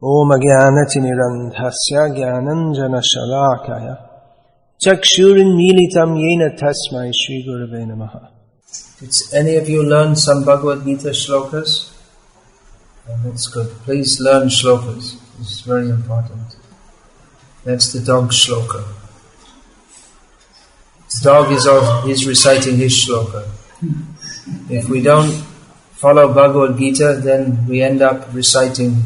Om Agyanatimirandhasya Gyananjana Shalakaya Chakshurin Militam Yena Tasmai Shri Gurave Namaha. Did any of you learn some Bhagavad-gita shlokas? Oh, that's good. Please learn shlokas. It's very important. That's the dog shloka. The dog is reciting his shloka. If we don't follow Bhagavad-gita, then we end up reciting.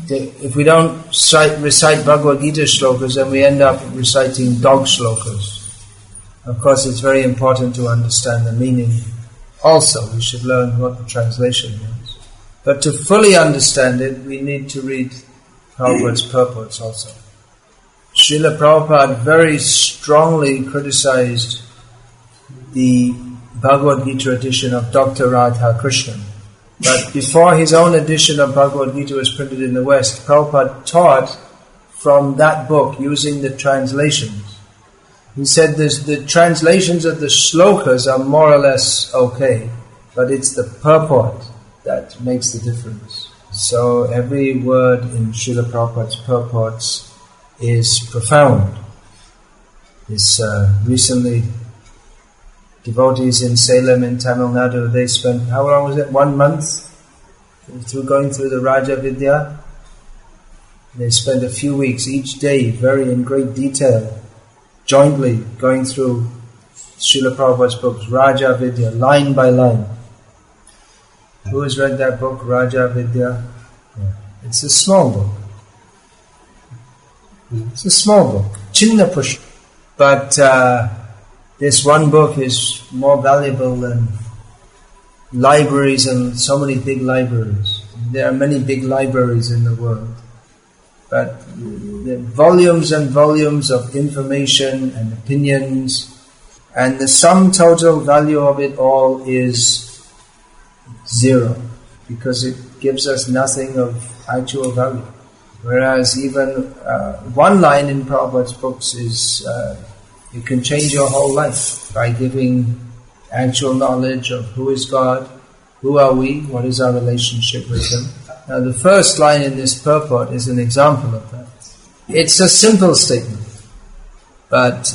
If we don't recite Bhagavad-gita shlokas, then we end up reciting dog shlokas. Of course, it's very important to understand the meaning. Also, we should learn what the translation means. But to fully understand it, we need to read Prabhupada's purports also. Srila Prabhupada very strongly criticized the Bhagavad-gita edition of Dr. Radha Krishnan. But before his own edition of Bhagavad-gita was printed in the West, Prabhupada taught from that book using the translations. He said the translations of the shlokas are more or less okay, but it's the purport that makes the difference. So every word in Srila Prabhupada's purports is profound. Recently, devotees in Salem in Tamil Nadu, they spent, how long was it? 1 month going through the Raja Vidya. They spent a few weeks each day, very in great detail, jointly going through Srila Prabhupada's books, Raja Vidya, line by line. Who has read that book, Raja Vidya? Yeah. It's a small book. It's a small book, Chinna Pushpa. But this one book is more valuable than libraries and so many big libraries. There are many big libraries in the world. But the volumes and volumes of information and opinions, and the sum total value of it all is zero, because it gives us nothing of actual value. Whereas even one line in Prabhupada's books is, you can change your whole life by giving actual knowledge of who is God, who are we, what is our relationship with Him. Now the first line in this purport is an example of that. It's a simple statement, but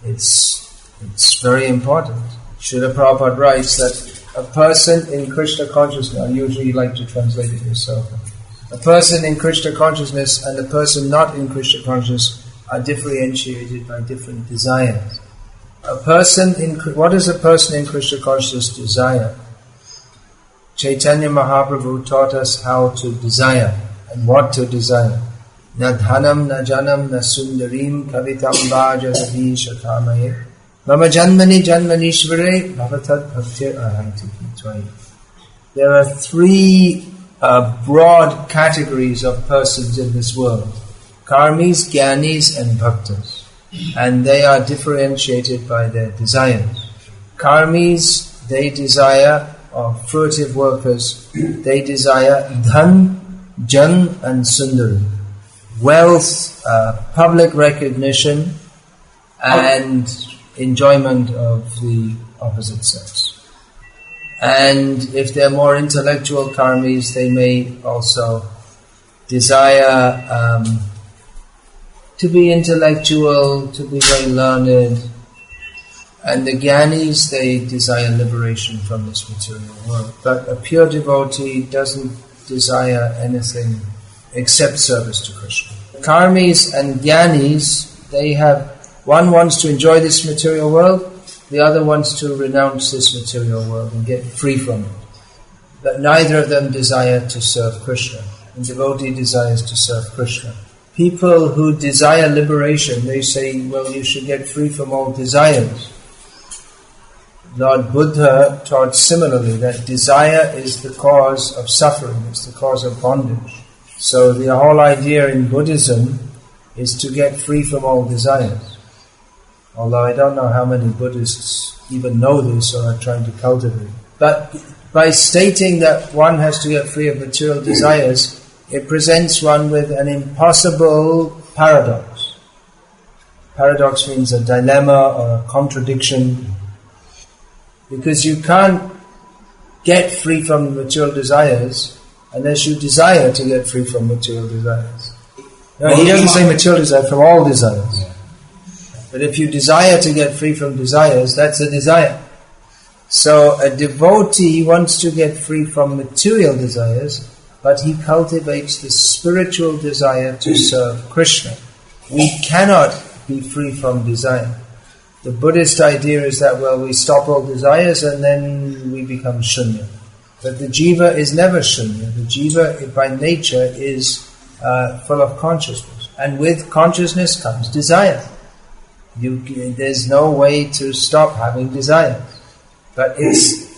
it's very important. Srila Prabhupada writes that a person in Krishna consciousness, I usually like to translate it myself, a person in Krishna consciousness and a person not in Krishna consciousness are differentiated by different desires. What does a person in Krishna consciousness desire? Chaitanya Mahaprabhu taught us how to desire and what to desire. Na dhanam, na janam, na sundarim, kavitam vajaravi shakamaye, mama janmani janmanishvare, bhavatad bhaktir ahanti tvai. There are three broad categories of persons in this world: karmis, jnanis and bhaktas. And they are differentiated by their desires. Karmis, they desire, or fruitive workers, they desire dhan, jan and sundari. Wealth, public recognition and enjoyment of the opposite sex. And if they're more intellectual karmis, they may also desire to be intellectual, to be very learned. And the jnanis, they desire liberation from this material world. But a pure devotee doesn't desire anything except service to Krishna. Karmis and jnanis, one wants to enjoy this material world, the other wants to renounce this material world and get free from it. But neither of them desire to serve Krishna. And devotee desires to serve Krishna. People who desire liberation, they say, well, you should get free from all desires. Lord Buddha taught similarly that desire is the cause of suffering, it's the cause of bondage. So the whole idea in Buddhism is to get free from all desires. Although I don't know how many Buddhists even know this or are trying to cultivate. But by stating that one has to get free of material desires, it presents one with an impossible paradox. Paradox means a dilemma or a contradiction. Because you can't get free from material desires unless you desire to get free from material desires. No, he doesn't say material desire, from all desires. But if you desire to get free from desires, that's a desire. So a devotee wants to get free from material desires, but he cultivates the spiritual desire to serve Krishna. We cannot be free from desire. The Buddhist idea is that, well, we stop all desires and then we become shunya. But the jiva is never shunya. The jiva by nature is full of consciousness. And with consciousness comes desire. There's no way to stop having desire. But it's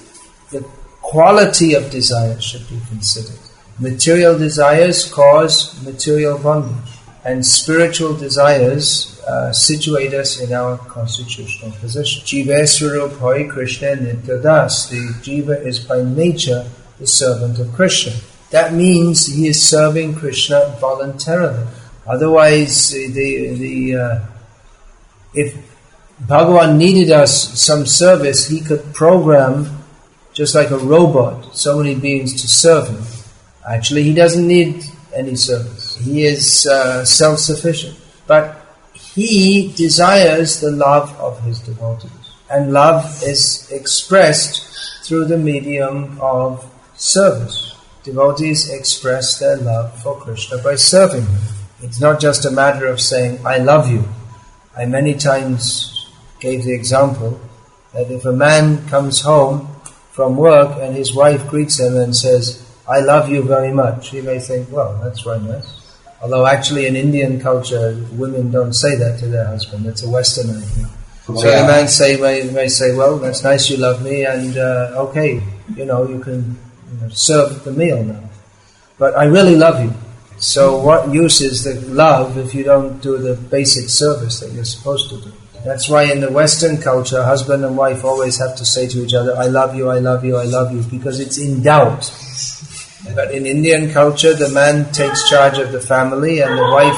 the quality of desire should be considered. Material desires cause material bondage. And spiritual desires situate us in our constitutional position. Jiva Swarup Krishna Nityadas. The jiva is by nature the servant of Krishna. That means he is serving Krishna voluntarily. Otherwise, if Bhagavan needed us some service, he could program, just like a robot, so many beings to serve him. Actually, he doesn't need any service. He is self-sufficient. But he desires the love of his devotees. And love is expressed through the medium of service. Devotees express their love for Krishna by serving him. It's not just a matter of saying, I love you. I many times gave the example that if a man comes home from work and his wife greets him and says, I love you very much, he may think, well, that's very nice. Although actually in Indian culture, women don't say that to their husband. It's a Western idea. So the man may say, well, that's nice you love me, and okay, you can serve the meal now. But I really love you. So what use is the love if you don't do the basic service that you're supposed to do? That's why in the Western culture, husband and wife always have to say to each other, I love you, I love you, I love you, because it's in doubt. But in Indian culture, the man takes charge of the family and the wife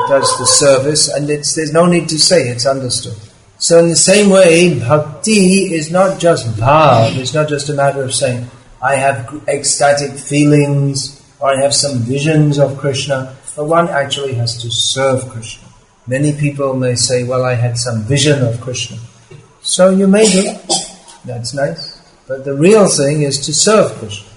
does the service, and there's no need to say, it's understood. So in the same way, bhakti is not just bhav, it's not just a matter of saying, I have ecstatic feelings, or I have some visions of Krishna, but one actually has to serve Krishna. Many people may say, well, I had some vision of Krishna. So you may do, that's nice, but the real thing is to serve Krishna.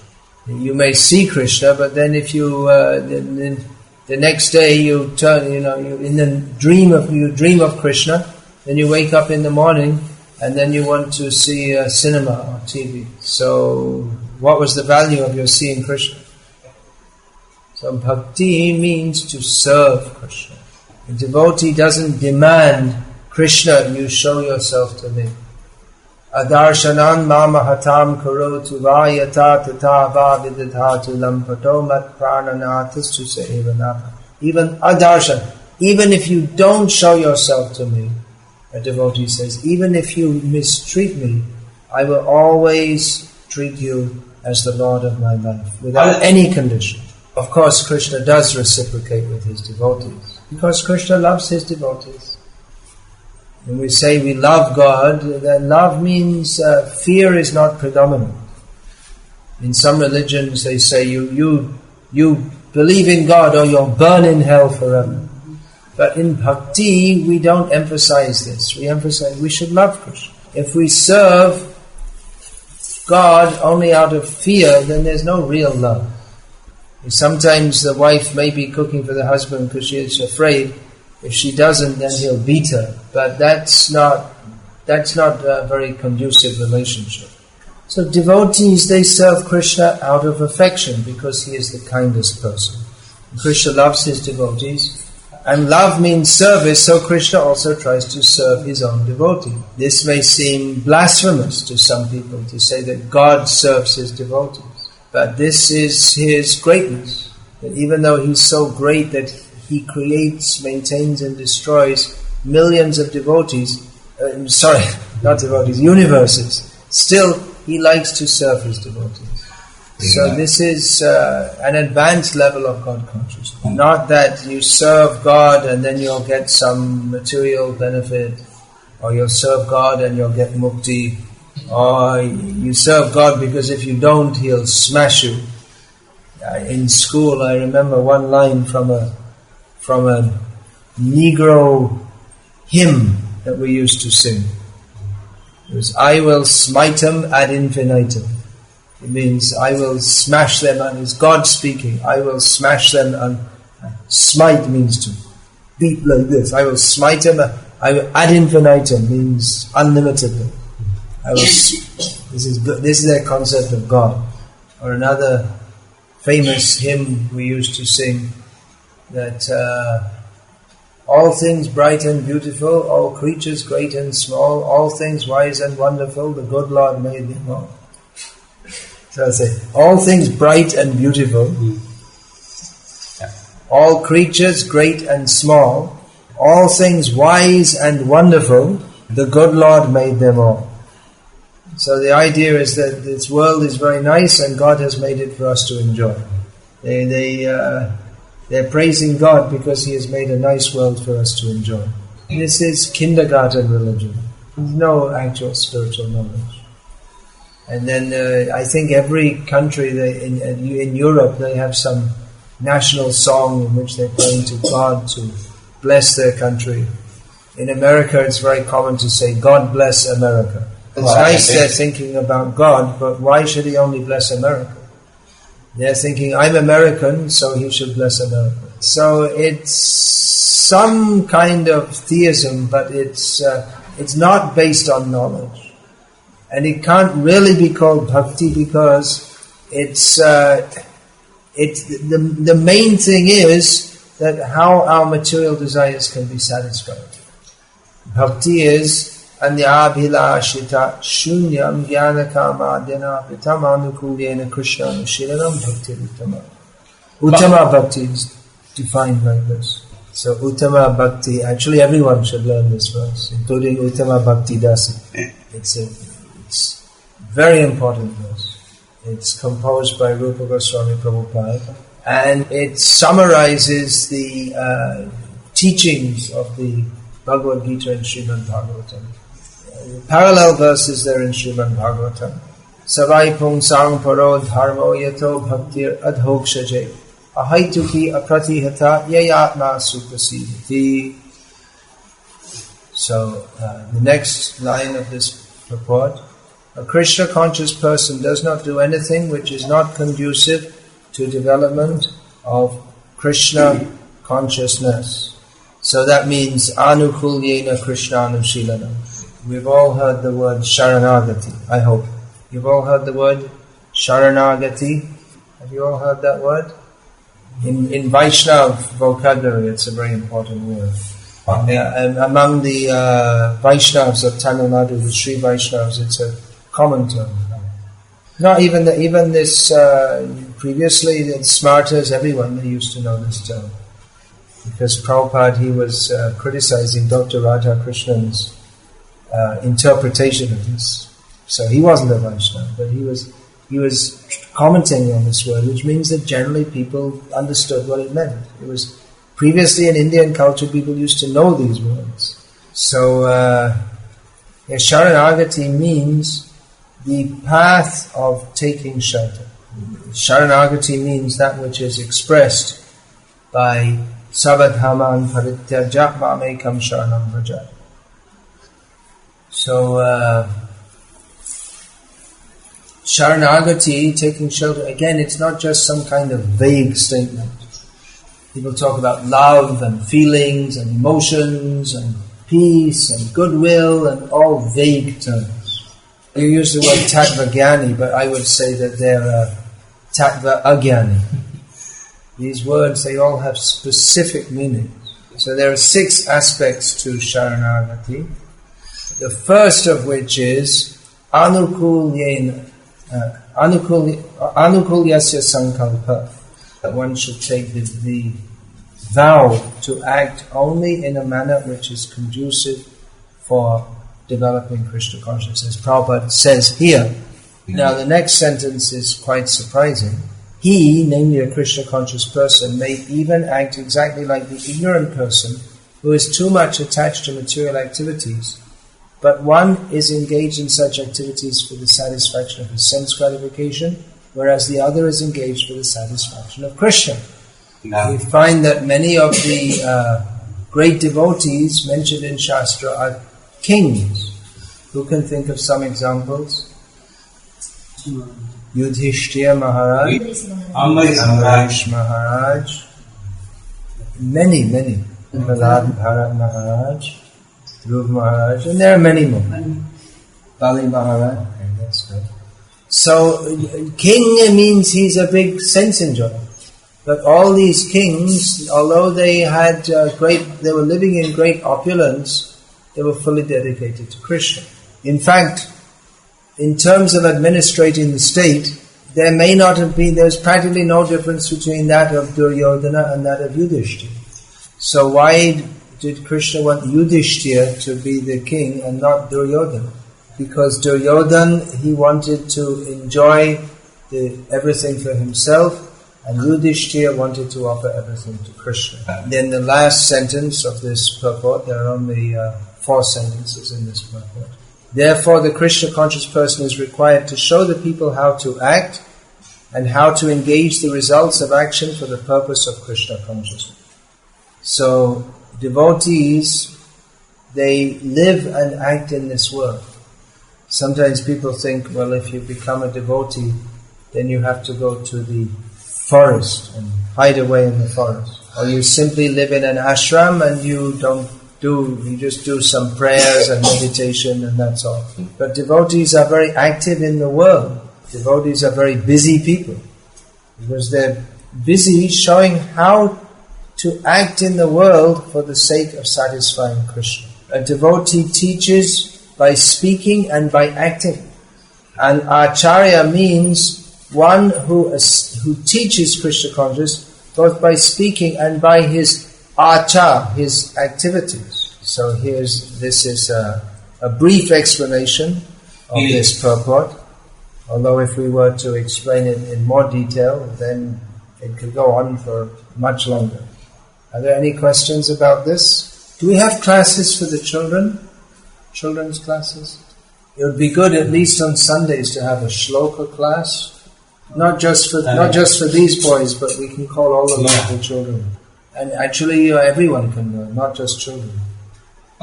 You may see Krishna, but then if you the next day you turn, you dream of Krishna, then you wake up in the morning and then you want to see a cinema or TV. So what was the value of your seeing Krishna? So bhakti means to serve Krishna. The devotee doesn't demand, Krishna, you show yourself to me. Adarshanan mama hatam karotu vayata tata vavidadhatu lampato mat prananatas tu sevanapa. Even adarshan, even if you don't show yourself to me, a devotee says, even if you mistreat me, I will always treat you as the Lord of my life, without any condition. Of course, Krishna does reciprocate with his devotees, because Krishna loves his devotees. When we say we love God, then love means fear is not predominant. In some religions they say you believe in God or you'll burn in hell forever. But in bhakti we don't emphasize this. We emphasize we should love Krishna. If we serve God only out of fear, then there's no real love. Sometimes the wife may be cooking for the husband because she is afraid. If she doesn't, then he'll beat her. But that's not a very conducive relationship. So devotees, they serve Krishna out of affection because he is the kindest person. And Krishna loves his devotees. And love means service, so Krishna also tries to serve his own devotee. This may seem blasphemous to some people to say that God serves his devotees. But this is his greatness. That even though he's so great that he creates, maintains and destroys millions of universes. Still, he likes to serve his devotees. So this is an advanced level of God consciousness. Not that you serve God and then you'll get some material benefit, or you'll serve God and you'll get mukti, or you serve God because if you don't, he'll smash you. in school, I remember one line from a Negro hymn that we used to sing. It was, I will smite them ad infinitum. It means, I will smash them, and it's God speaking. I will smash them, and smite means to beat like this. I will smite them, ad infinitum means unlimitedly. This is their concept of God. Or another famous hymn we used to sing, that all things bright and beautiful, all creatures great and small, all things wise and wonderful, the good Lord made them all. So I say, all things bright and beautiful, all creatures great and small, all things wise and wonderful, the good Lord made them all. So the idea is that this world is very nice and God has made it for us to enjoy. They're praising God because He has made a nice world for us to enjoy. This is kindergarten religion. No actual spiritual knowledge. And then I think every country in Europe, they have some national song in which they're praying to God to bless their country. In America, it's very common to say, God bless America. It's nice they're thinking about God, but why should He only bless America? They're thinking, I'm American, so He should bless America. So it's some kind of theism, but it's not based on knowledge. And it can't really be called bhakti because the main thing is that how our material desires can be satisfied. Bhakti is anyabhilashita shunyam jnana kamadhyana pitamanukulyena krishna anushīlanam bhakti uttama. Uttama bhakti is defined like this. So uttama bhakti, actually everyone should learn this verse, including Uttama Bhakti Dasi. It's a very important verse. It's composed by Rupa Goswami Prabhupada, and it summarizes the teachings of the Bhagavad-gita and Srimad Bhagavatam. Parallel verses there in Srimad Bhagavatam. Savai pungsang paro dharmo yato bhaktir adhokshaje ahaituki apratihata yayatma suprasidhati. So the next line of this purport: a Krishna conscious person does not do anything which is not conducive to development of Krishna consciousness. So that means anukulyena Krishna anushīlanam. We've all heard the word sharanagati, I hope. You've all heard the word sharanagati? Have you all heard that word? In Vaishnava vocabulary, it's a very important word. And among the Vaishnavas of Tamil Nadu, the Sri Vaishnavas, it's a common term. Not even this, previously the Smartas, everyone, they used to know this term. Because Prabhupada, he was criticizing Dr. Radhakrishnan's interpretation of this. So he wasn't a Vaishnava, but he was commenting on this word, which means that generally people understood what it meant. It was previously in Indian culture, people used to know these words. So Sharanagati means the path of taking shelter. Sharanagati means that which is expressed by Sabadhaman Parityajat Mamekam Sharanam Vrajat. So Sharanagati, taking shelter, again, it's not just some kind of vague statement. People talk about love and feelings and emotions and peace and goodwill and all vague terms. You use the word tattva jnani, but I would say that they're tattva agyani. These words, they all have specific meanings. So there are 6 aspects to Sharanagati. The first of which is anukulyena, anukulyasya sankalpa. That one should take the vow to act only in a manner which is conducive for developing Krishna consciousness. Prabhupada says here. Now the next sentence is quite surprising. He, namely a Krishna conscious person, may even act exactly like the ignorant person who is too much attached to material activities, but one is engaged in such activities for the satisfaction of his sense gratification whereas the other is engaged for the satisfaction of Krishna. No. We find that many of the great devotees mentioned in Shastra are kings. Who can think of some examples? Yudhishthira Maharaj, Ambarish Maharaj, many. Prahlad Maharaj, Dhruv Maharaj, and there are many more. Bali Maharaj, okay, that's good. So, king means he's a big sense enjoyer. But all these kings, although they had they were living in great opulence, they were fully dedicated to Krishna. In fact, in terms of administrating the state, there's practically no difference between that of Duryodhana and that of Yudhishthira. So why did Krishna want Yudhishthira to be the king and not Duryodhana? Because Duryodhana, he wanted to enjoy everything for himself, and Yudhishthira wanted to offer everything to Krishna. Then the last sentence of this purport, there are only 4 sentences in this purport. Therefore, the Krishna conscious person is required to show the people how to act and how to engage the results of action for the purpose of Krishna consciousness. So, devotees, they live and act in this world. Sometimes people think, well, if you become a devotee, then you have to go to the forest and hide away in the forest. Or you simply live in an ashram and you just do some prayers and meditation and that's all. But devotees are very active in the world. Devotees are very busy people because they're busy showing how to act in the world for the sake of satisfying Krishna. A devotee teaches by speaking and by acting. And Acharya means one who teaches Krishna consciousness both by speaking and by his achar, his activities. So this is a brief explanation of this purport. Although if we were to explain it in more detail, then it could go on for much longer. Are there any questions about this? Do we have classes for the children? Children's classes? It would be good at least on Sundays to have a shloka class. Not just for these boys, but we can call all the children. And actually everyone can learn, not just children.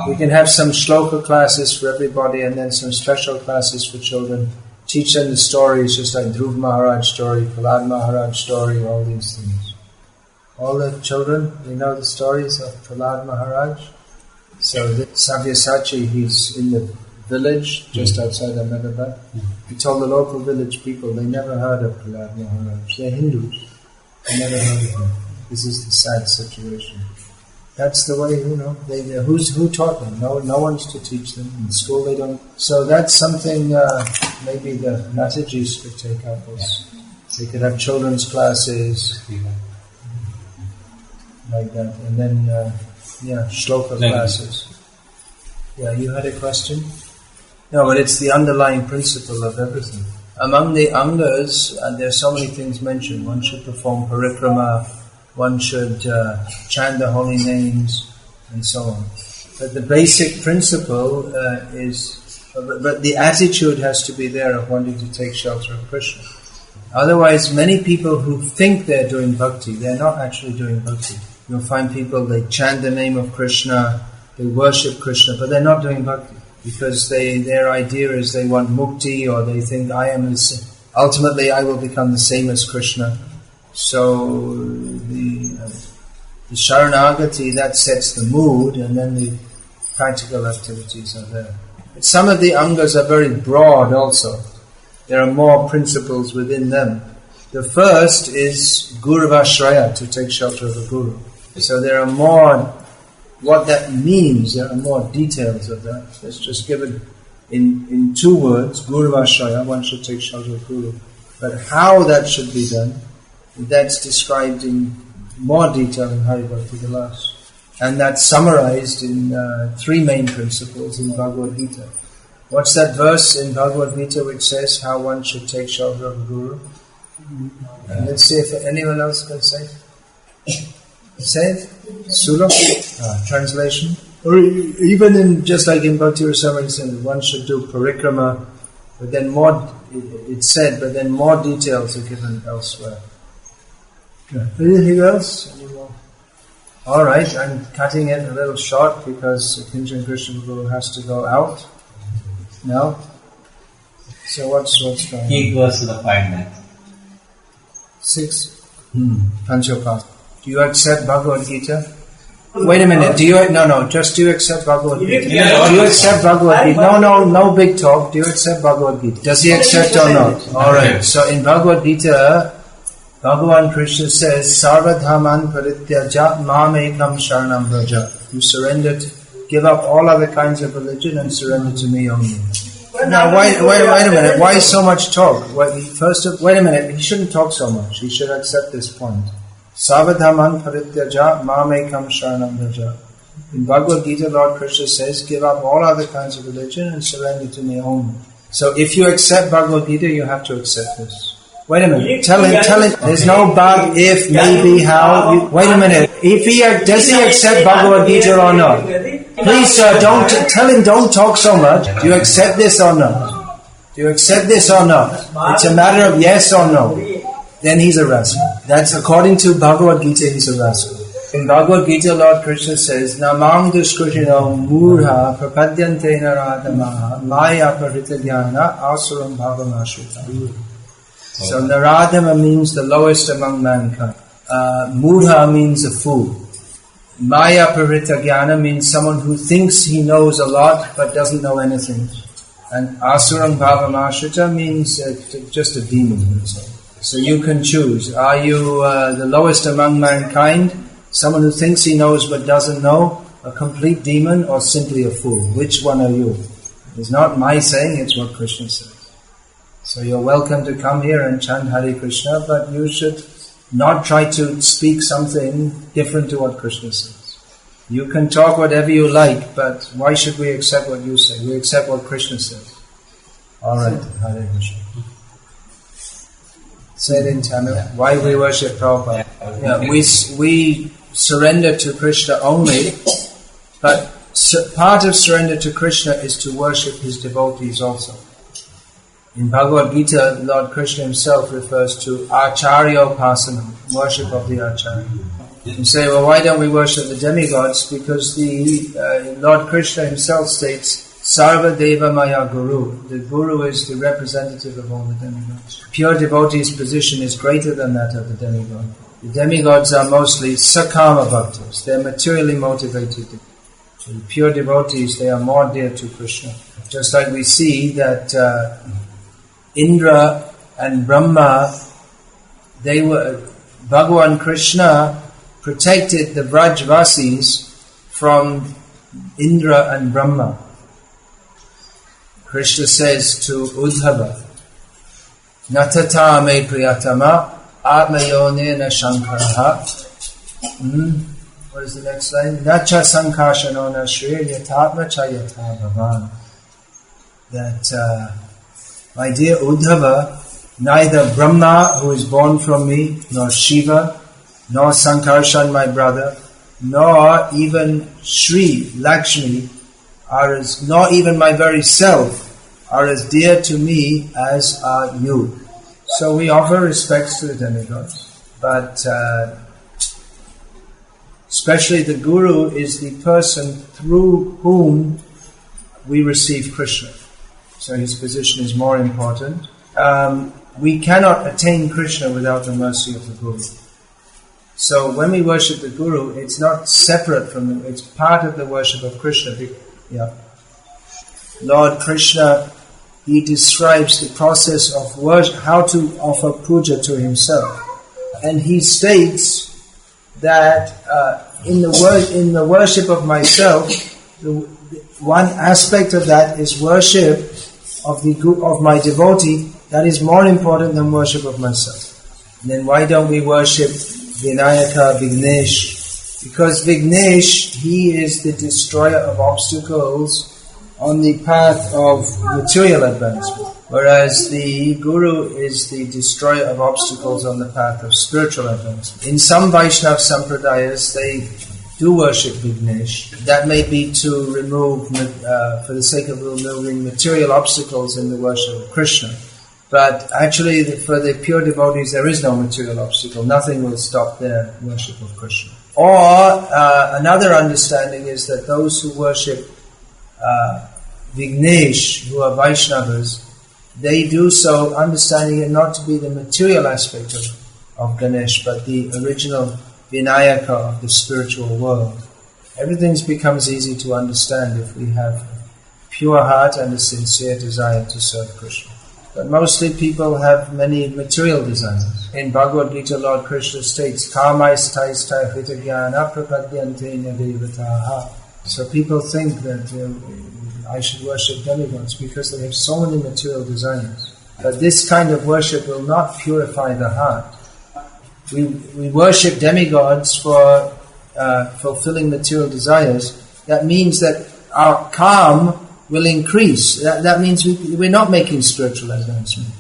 We can have some shloka classes for everybody and then some special classes for children. Teach them the stories, just like Dhruv Maharaj story, Prahlad Maharaj story, all these things. All the children, we know the stories of Prahlad Maharaj. So Savyasachi, he's in the village just outside Ahmedabad. He told the local village people they never heard of Prahlad Maharaj. They're Hindus. They never heard of him. This is the sad situation. That's the way, who taught them? No one's to teach them. In school they don't. So that's something maybe the Matajis could take up. They could have children's classes like that. And then, shloka classes. Yeah, you had a question? No, but it's the underlying principle of everything. Among the angas, there are so many things mentioned. One should perform parikrama, one should chant the holy names, and so on. But the basic principle but the attitude has to be there of wanting to take shelter of Krishna. Otherwise, many people who think they're doing bhakti, they're not actually doing bhakti. You'll find people, they chant the name of Krishna, they worship Krishna, but they're not doing bhakti. Because their idea is they want mukti, or they think ultimately I will become the same as Krishna. So the sharanagati, that sets the mood, and then the practical activities are there. But some of the angas are very broad also. There are more principles within them. The first is guruvashraya, to take shelter of a guru. So there are more. What that means, there are more details of that. It's just given in 2 words, Guruvashraya, one should take shelter of Guru. But how that should be done, that's described in more detail in Haribhakti Vilas. And that's summarized in 3 main principles in Bhagavad-gita. What's that verse in Bhagavad-gita which says how one should take shelter of a Guru? Let's see if anyone else can say it. Say it? Sula? Translation? Or even just like in Bhakti Rasamrita, one should do parikrama, but then more it's said, but then more details are given elsewhere. Anything else? Anymore? All right, I'm cutting it a little short because Kinjan Krishna Guru has to go out. No? So what's going on? He goes to the point next. 6. Panchopas. Do you accept Bhagavad-gita? Wait a minute, do you accept Bhagavad-gita? Do you accept Bhagavad-gita? No big talk. Do you accept Bhagavad-gita? Does he accept or not? Alright, so in Bhagavad-gita, Bhagavan Krishna says, Sarvadhaman parityaja mamekam sharanam vraja. You surrender give up all other kinds of religion and surrender to me only. Now, wait a minute. Why so much talk? Wait a minute. He shouldn't talk so much. He should accept this point. Savadhaman parityaja mamekam sharanam vraja. In Bhagavad Gita, Lord Krishna says, give up all other kinds of religion and surrender to me only. So if you accept Bhagavad Gita, you have to accept this. Wait a minute. Tell him. There's no bug, if, maybe, how. Wait a minute. Does he accept Bhagavad Gita or not? Please, sir, tell him don't talk so much. Do you accept this or not? Do you accept this or not? It's a matter of yes or no. Then he's a rascal. That's according to Bhagavad Gita, he's a rascal. In Bhagavad Gita, Lord Krishna says, Namang duskritino murha prapadyante naradamaha maya parita jnana asuram bhavamashrita. So naradama means the lowest among mankind. Murha means a fool. Maya parita jnana means someone who thinks he knows a lot but doesn't know anything. And asuram bhavamashrita means just a demon. So you can choose. Are you the lowest among mankind? Someone who thinks he knows but doesn't know? A complete demon or simply a fool? Which one are you? It's not my saying, it's what Krishna says. So you're welcome to come here and chant Hare Krishna, but you should not try to speak something different to what Krishna says. You can talk whatever you like, but why should we accept what you say? We accept what Krishna says. Alright, Hare Krishna. Say it in Tamil. Yeah. Why we worship Prabhupada? Yeah, we surrender to Krishna only, but part of surrender to Krishna is to worship his devotees also. In Bhagavad Gita, Lord Krishna himself refers to Acharya Upasana, worship of the Acharya. You say, well, why don't we worship the demigods? Because the Lord Krishna himself states, Sarva Deva Maya Guru. The Guru is the representative of all the demigods. Pure devotee's position is greater than that of the demigod. The demigods are mostly sakama bhaktas. They are materially motivated. So the pure devotees, they are more dear to Krishna. Just like we see that Indra and Brahma, Bhagavan Krishna protected the Vrajvasis from Indra and Brahma. Krishna says to Uddhava, Natata me priyatama atmayonena shankaraha. What is the next line? Nacha sankashanona shri yatatma chayata bhavan. That, my dear Uddhava, neither Brahma, who is born from me, nor Shiva, nor Sankarshan, my brother, nor even Shri, Lakshmi, nor even my very self, are as dear to me as are you. So we offer respects to the demigods, but especially the Guru is the person through whom we receive Krishna. So his position is more important. We cannot attain Krishna without the mercy of the Guru. So when we worship the Guru, it's not separate from him, it's part of the worship of Krishna. Yeah. Lord Krishna, he describes the process of worship, how to offer puja to himself. And he states that in the worship of myself, one aspect of that is worship of my devotee. That is more important than worship of myself. And then why don't we worship Vinayaka, Vignesh? Because Vignesh, he is the destroyer of obstacles on the path of material advancement, whereas the Guru is the destroyer of obstacles on the path of spiritual advancement. In some Vaishnava Sampradayas, they do worship Vignesh. That may be to remove, for the sake of removing material obstacles in the worship of Krishna. But actually, for the pure devotees, there is no material obstacle. Nothing will stop their worship of Krishna. Or another understanding is that those who worship Vignesh, who are Vaishnavas, they do so understanding it not to be the material aspect of Ganesh, but the original Vinayaka of the spiritual world. Everything becomes easy to understand if we have pure heart and a sincere desire to serve Krishna. But mostly people have many material desires. In Bhagavad-gita, Lord Krishna states, Kamaistai hritagyan prapadyante devataha. So people think that I should worship demigods because they have so many material desires. But this kind of worship will not purify the heart. We worship demigods for fulfilling material desires. That means that our calm will increase. That means we're not making spiritual advancement.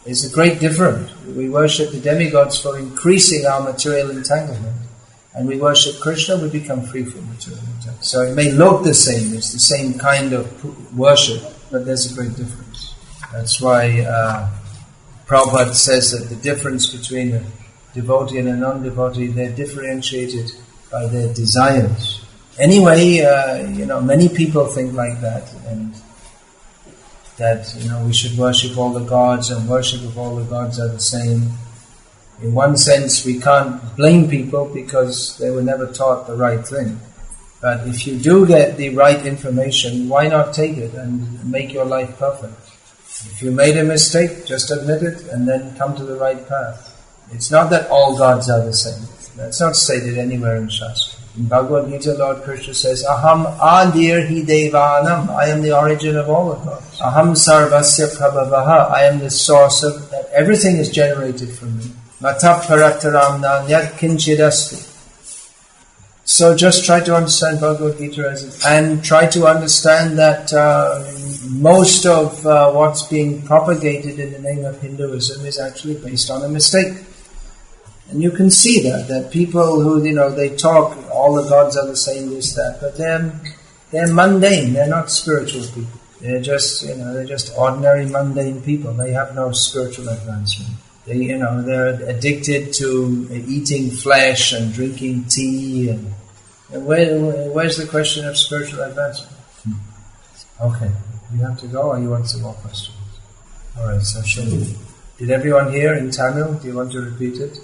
It's a great difference. We worship the demigods for increasing our material entanglement. And we worship Krishna, we become free from material entanglement. So it may look the same, it's the same kind of worship, but there's a great difference. That's why Prabhupada says that the difference between a devotee and a non-devotee, they're differentiated by their desires. Anyway, many people think like that, and that, we should worship all the gods, and worship of all the gods are the same. In one sense, we can't blame people because they were never taught the right thing. But if you do get the right information, why not take it and make your life perfect? If you made a mistake, just admit it and then come to the right path. It's not that all gods are the same. That's not stated anywhere in Shastra. In Bhagavad-gita, Lord Krishna says, Aham adir hi devanam. I am the origin of all the gods. Aham sarvasya prabhavaha. I am the source of that. Everything is generated from me. Mata parataram nanyat kinchidasti. So just try to understand Bhagavad-gita and try to understand that most of what's being propagated in the name of Hinduism is actually based on a mistake. And you can see that people who, they talk, all the gods are the same, this, that, but they're mundane, they're not spiritual people. They're just ordinary mundane people. They have no spiritual advancement. They're addicted to eating flesh and drinking tea. And where's the question of spiritual advancement? Okay, you have to go, or you want some more questions? All right, so did everyone hear in Tamil? Do you want to repeat it?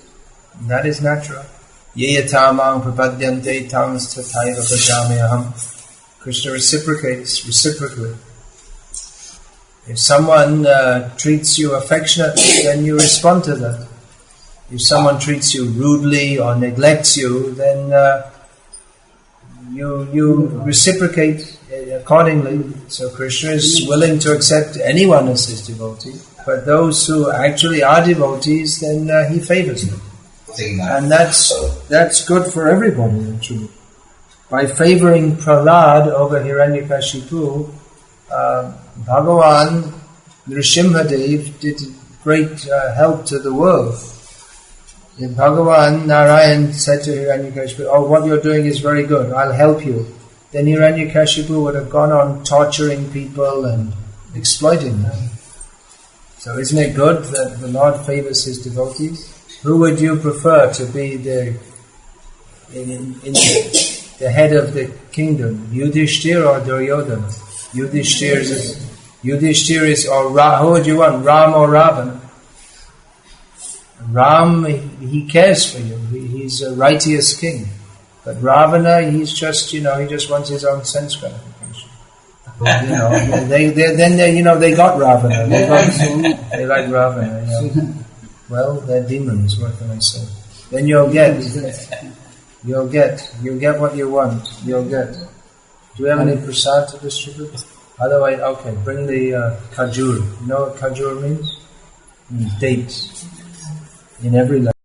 That is natural. Yeyatamang prapadyante tams tathaiva bhajamyaham. Krishna reciprocates reciprocally. If someone treats you affectionately, then you respond to that. If someone treats you rudely or neglects you, then you reciprocate accordingly. So Krishna is willing to accept anyone as his devotee, but those who actually are devotees, then he favors them. And that's good for everybody, actually. By favoring Prahlad over Hiranyakashipu, Bhagavan Nrsimhadev did great help to the world. If Bhagavan Narayan said to Hiranyakashipu, "Oh, what you're doing is very good, I'll help you," then Hiranyakashipu would have gone on torturing people and exploiting them. So isn't it good that the Lord favors his devotees? Who would you prefer to be the head of the kingdom, Yudhishthir or Duryodhana? Yudhishthir is, who would you want, Ram or Ravana? Ram, he cares for you. He's a righteous king. But Ravana, he's just, he just wants his own sense gratification. They got Ravana. They like Ravana. Well, they're demons. What can I say? Then you'll get what you want. You'll get. Do we have any prasad to distribute? Otherwise, okay, bring the kajur. You know what kajur means? Dates. In every language.